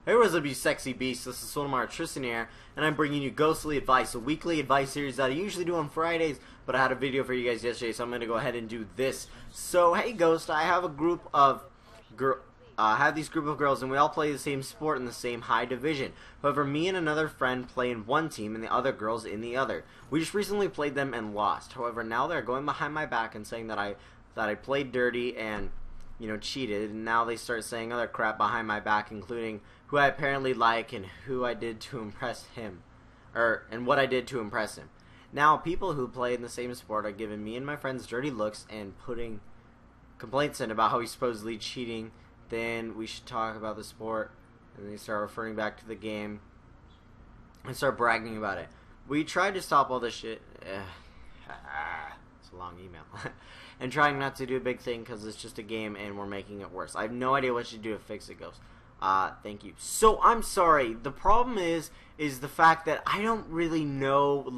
Hey, what's up, you sexy beasts? This is Solanum-Heart, Tristan here, and I'm bringing you Ghostly Advice, a weekly advice series that I usually do on Fridays, but I had a video for you guys yesterday, so I'm going to go ahead and do this. So, hey Ghost, I have a group of these group of girls, and we all play the same sport in the same high division. However, me and another friend play in one team, and the other girls in the other. We just recently played them and lost. However, now they're going behind my back and saying that I played dirty and, you know, cheated, and now they start saying other crap behind my back, including who I apparently like and who I did to impress him, and what I did to impress him. Now, people who play in the same sport are giving me and my friends dirty looks and putting complaints in about how he's supposedly cheating. Then we should talk about the sport, and they start referring back to the game and start bragging about it. We tried to stop all this shit. It's a long email. And trying not to do a big thing because it's just a game and we're making it worse. I have no idea what to do to fix it, Ghost. Thank you. So, I'm sorry. The problem is the fact that I don't really know,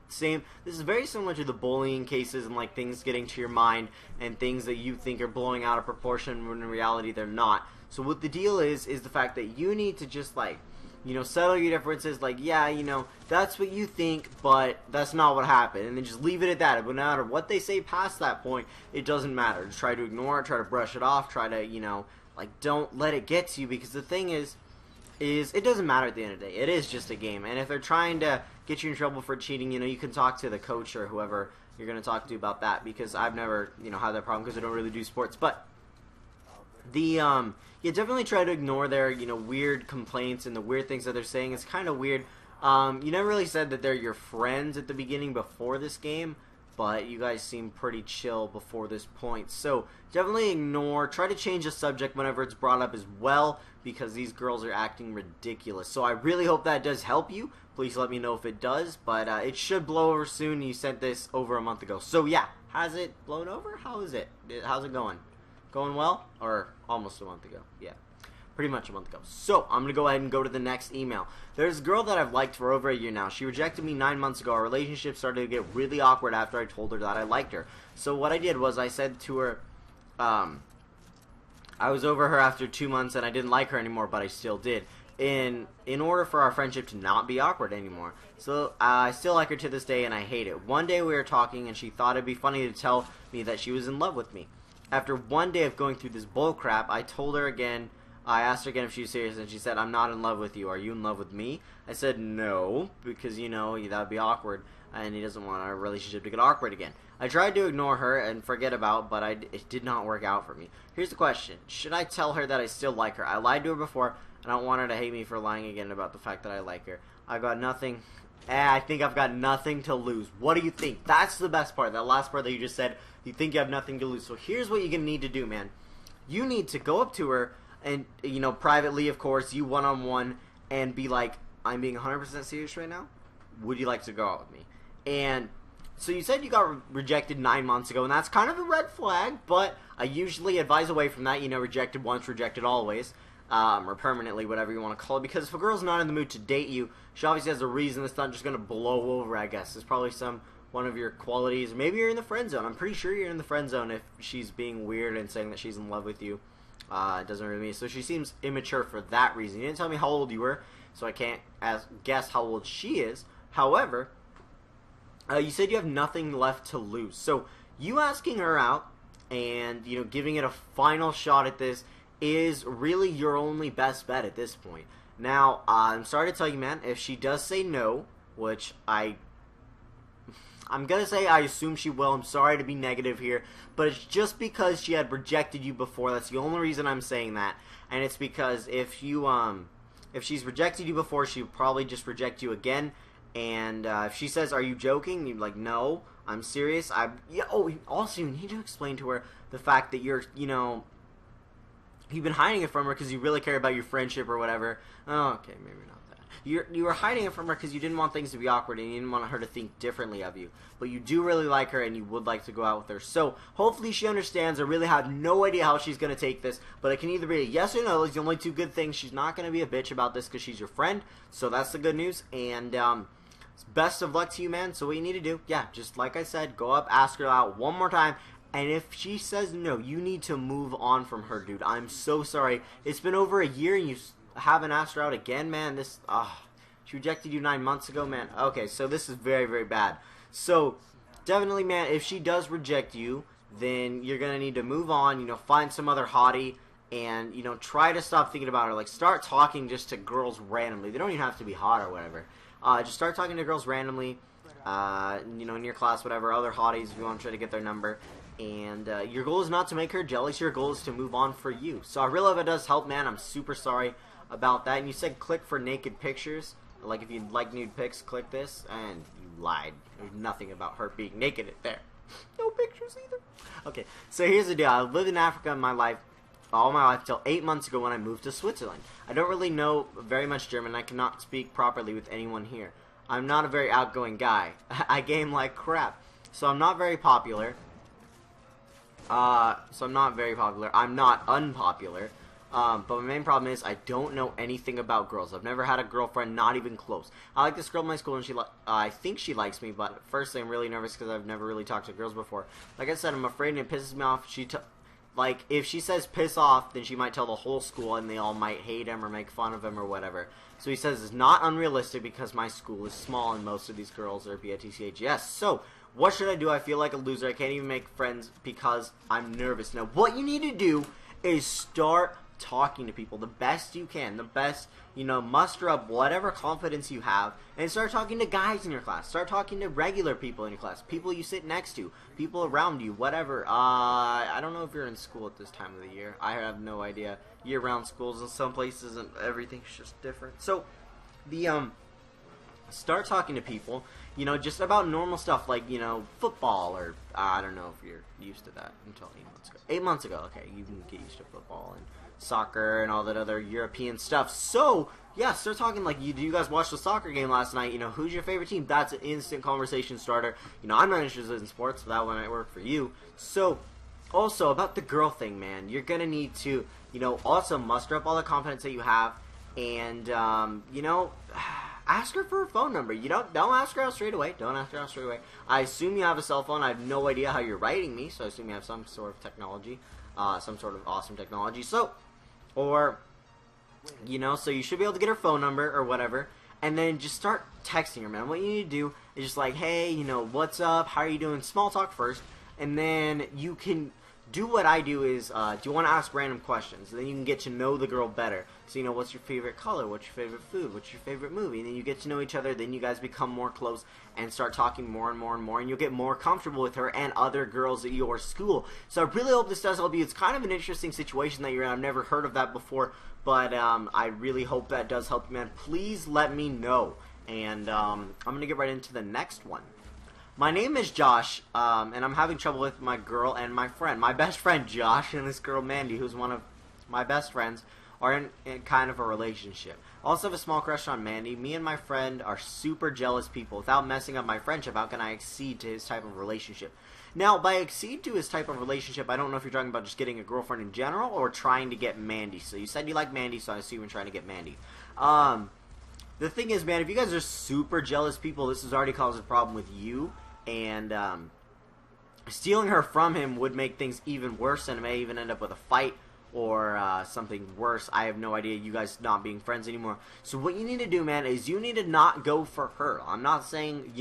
this is very similar to the bullying cases and, things getting to your mind and things that you think are blowing out of proportion when in reality they're not. So, what the deal is the fact that you need to just, settle your differences, yeah, that's what you think, but that's not what happened, and then just leave it at that. But no matter what they say past that point, it doesn't matter. Just try to ignore it, try to brush it off, try to, don't let it get to you, because the thing is it doesn't matter at the end of the day. It is just a game, and if they're trying to get you in trouble for cheating, you can talk to the coach or whoever you're going to talk to about that, because I've never, had that problem because I don't really do sports. But yeah, definitely try to ignore their, weird complaints and the weird things that they're saying. It's kind of weird. You never really said that they're your friends at the beginning before this game, but you guys seem pretty chill before this point. So definitely ignore. Try to change the subject whenever it's brought up as well, because these girls are acting ridiculous. So I really hope that does help you. Please let me know if it does, but it should blow over soon. You sent this over a month ago. So yeah, has it blown over? How is it? How's it going? Going well? Or almost a month ago? Yeah. Pretty much a month ago. So, I'm going to go ahead and go to the next email. There's a girl that I've liked for over a year now. She rejected me 9 months ago. Our relationship started to get really awkward after I told her that I liked her. So, what I did was I said to her, I was over her after 2 months and I didn't like her anymore, but I still did. In order for our friendship to not be awkward anymore. So, I still like her to this day and I hate it. One day we were talking and she thought it'd be funny to tell me that she was in love with me. After one day of going through this bull crap, I told her again. I asked her again if she was serious, and she said, "I'm not in love with you. Are you in love with me?" I said, "No," because, that would be awkward, and he doesn't want our relationship to get awkward again. I tried to ignore her and forget about, but it did not work out for me. Here's the question. Should I tell her that I still like her? I lied to her before. I don't want her to hate me for lying again about the fact that I like her. I got nothing. I think I've got nothing to lose. What do you think? That's the best part. That last part that you just said, you think you have nothing to lose. So here's what you're going to need to do, man. You need to go up to her and, privately, of course, you one-on-one, and be like, I'm being 100% serious right now. Would you like to go out with me? And so you said you got rejected 9 months ago, and that's kind of a red flag, but I usually advise away from that. Rejected once, rejected always, or permanently, whatever you want to call it, because if a girl's not in the mood to date you, she obviously has a reason. It's not just going to blow over, I guess. It's probably one of your qualities. Maybe you're in the friend zone. I'm pretty sure you're in the friend zone if she's being weird and saying that she's in love with you. It doesn't really mean. So she seems immature for that reason. You didn't tell me how old you were, so I can't guess how old she is. However, you said you have nothing left to lose. So you asking her out and, giving it a final shot at this is really your only best bet at this point. Now, I'm sorry to tell you, man, if she does say no, which I'm going to say I assume she will. I'm sorry to be negative here, but it's just because she had rejected you before. That's the only reason I'm saying that. And it's because if she's rejected you before, she'll probably just reject you again. And if she says, "Are you joking?" you're like, "No, I'm serious." Also, you need to explain to her the fact that you've been hiding it from her because you really care about your friendship or whatever. Oh, okay, maybe not. You were hiding it from her because you didn't want things to be awkward and you didn't want her to think differently of you. But you do really like her and you would like to go out with her. So hopefully she understands. I really have no idea how she's going to take this. But it can either be a yes or no. It's the only two good things. She's not going to be a bitch about this because she's your friend. So that's the good news. And best of luck to you, man. So what you need to do, yeah, just like I said, go up, ask her out one more time. And if she says no, you need to move on from her, dude. I'm so sorry. It's been over a year and you haven't asked her out again, man. She rejected you 9 months ago, man. Okay, so this is very, very bad. So, definitely, man, if she does reject you, then you're going to need to move on, find some other hottie, and, try to stop thinking about her. Like, start talking just to girls randomly. They don't even have to be hot or whatever. Just start talking to girls randomly, in your class, whatever, other hotties if you want to try to get their number. And your goal is not to make her jealous. Your goal is to move on for you. So I really hope it does help, man. I'm super sorry about that. And you said click for naked pictures. Like, if you like nude pics, click this. And you lied. There's nothing about her being naked there. No pictures either. Okay, so here's the deal. I've lived in Africa all my life till 8 months ago when I moved to Switzerland. I don't really know very much German. I cannot speak properly with anyone here. I'm not a very outgoing guy. I game like crap. So I'm not very popular. I'm not unpopular. But my main problem is I don't know anything about girls. I've never had a girlfriend, not even close. I like this girl in my school, and I think she likes me, but firstly, I'm really nervous because I've never really talked to girls before. Like I said, I'm afraid, and it pisses me off. If she says piss off, then she might tell the whole school, and they all might hate him or make fun of him or whatever. So he says it's not unrealistic because my school is small, and most of these girls are BITCHS. So, what should I do? I feel like a loser. I can't even make friends because I'm nervous. Now, what you need to do is start talking to people the best you can. The best, muster up whatever confidence you have and start talking to guys in your class. Start talking to regular people in your class. People you sit next to. People around you. Whatever. I don't know if you're in school at this time of the year. I have no idea. Year-round schools in some places and everything's just different. So, start talking to people, just about normal stuff like, football or, I don't know if you're used to that until 8 months ago. 8 months ago, okay, you can get used to football and soccer and all that other European stuff. So, yeah, start talking like, do you guys watch the soccer game last night? Who's your favorite team? That's an instant conversation starter. I'm not interested in sports, so that one might work for you. So, also, about the girl thing, man, you're going to need to, also muster up all the confidence that you have and, ask her for her phone number. Don't ask her out straight away. Don't ask her out straight away. I assume you have a cell phone. I have no idea how you're writing me, so I assume you have some sort of technology, some sort of awesome technology. So, so you should be able to get her phone number or whatever, and then just start texting her, man. What you need to do is just like, hey, what's up? How are you doing? Small talk first, and then you can do what I do is, do you want to ask random questions? And then you can get to know the girl better. So, what's your favorite color? What's your favorite food? What's your favorite movie? And then you get to know each other. Then you guys become more close and start talking more and more and more. And you'll get more comfortable with her and other girls at your school. So I really hope this does help you. It's kind of an interesting situation that you're in. I've never heard of that before. But I really hope that does help you, man. Please let me know. And I'm going to get right into the next one. My name is Josh, and I'm having trouble with my girl and my friend. My best friend, Josh, and this girl, Mandy, who's one of my best friends, are in kind of a relationship. I also have a small crush on Mandy. Me and my friend are super jealous people. Without messing up my friendship, how can I accede to his type of relationship? Now, by accede to his type of relationship, I don't know if you're talking about just getting a girlfriend in general or trying to get Mandy. So you said you like Mandy, so I assume you're trying to get Mandy. The thing is, man, if you guys are super jealous people, this has already caused a problem with you. And stealing her from him would make things even worse, and it may even end up with a fight or something worse. I have no idea, you guys not being friends anymore. So what you need to do, man, is you need to not go for her. I'm not saying,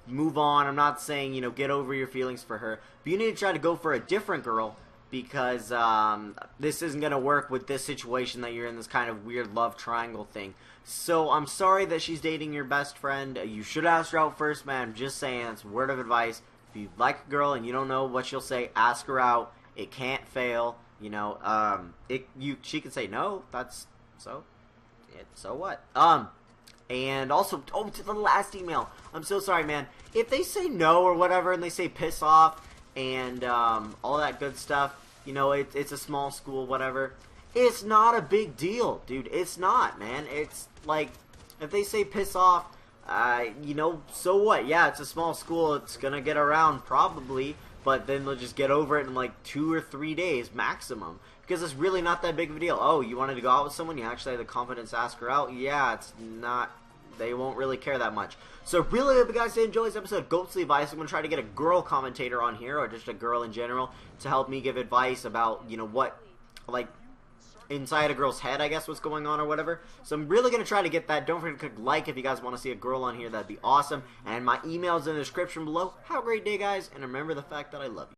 move on. I'm not saying, get over your feelings for her. But you need to try to go for a different girl because this isn't going to work with this situation that you're in, this kind of weird love triangle thing. So I'm sorry that she's dating your best friend. You should ask her out first, man. I'm just saying, it's a word of advice. If you like a girl and you don't know what she'll say, ask her out. It can't fail. She can say no. That's so what? And also, to the last email. I'm so sorry, man. If they say no or whatever, and they say piss off and all that good stuff, it's a small school, whatever. It's not a big deal, dude. It's not, man. It's like, if they say piss off, so what? Yeah, it's a small school. It's gonna get around probably, but then they'll just get over it in like 2 or 3 days maximum. Because it's really not that big of a deal. Oh, you wanted to go out with someone? You actually had the confidence to ask her out? Yeah, it's not They won't really care that much. So really hope you guys did enjoy this episode of Ghostly Advice. I'm going to try to get a girl commentator on here, or just a girl in general, to help me give advice about, you know, what, like, inside a girl's head, I guess, what's going on or whatever. So I'm really going to try to get that. Don't forget to click like if you guys want to see a girl on here. That'd be awesome. And my email's in the description below. Have a great day, guys, and remember the fact that I love you.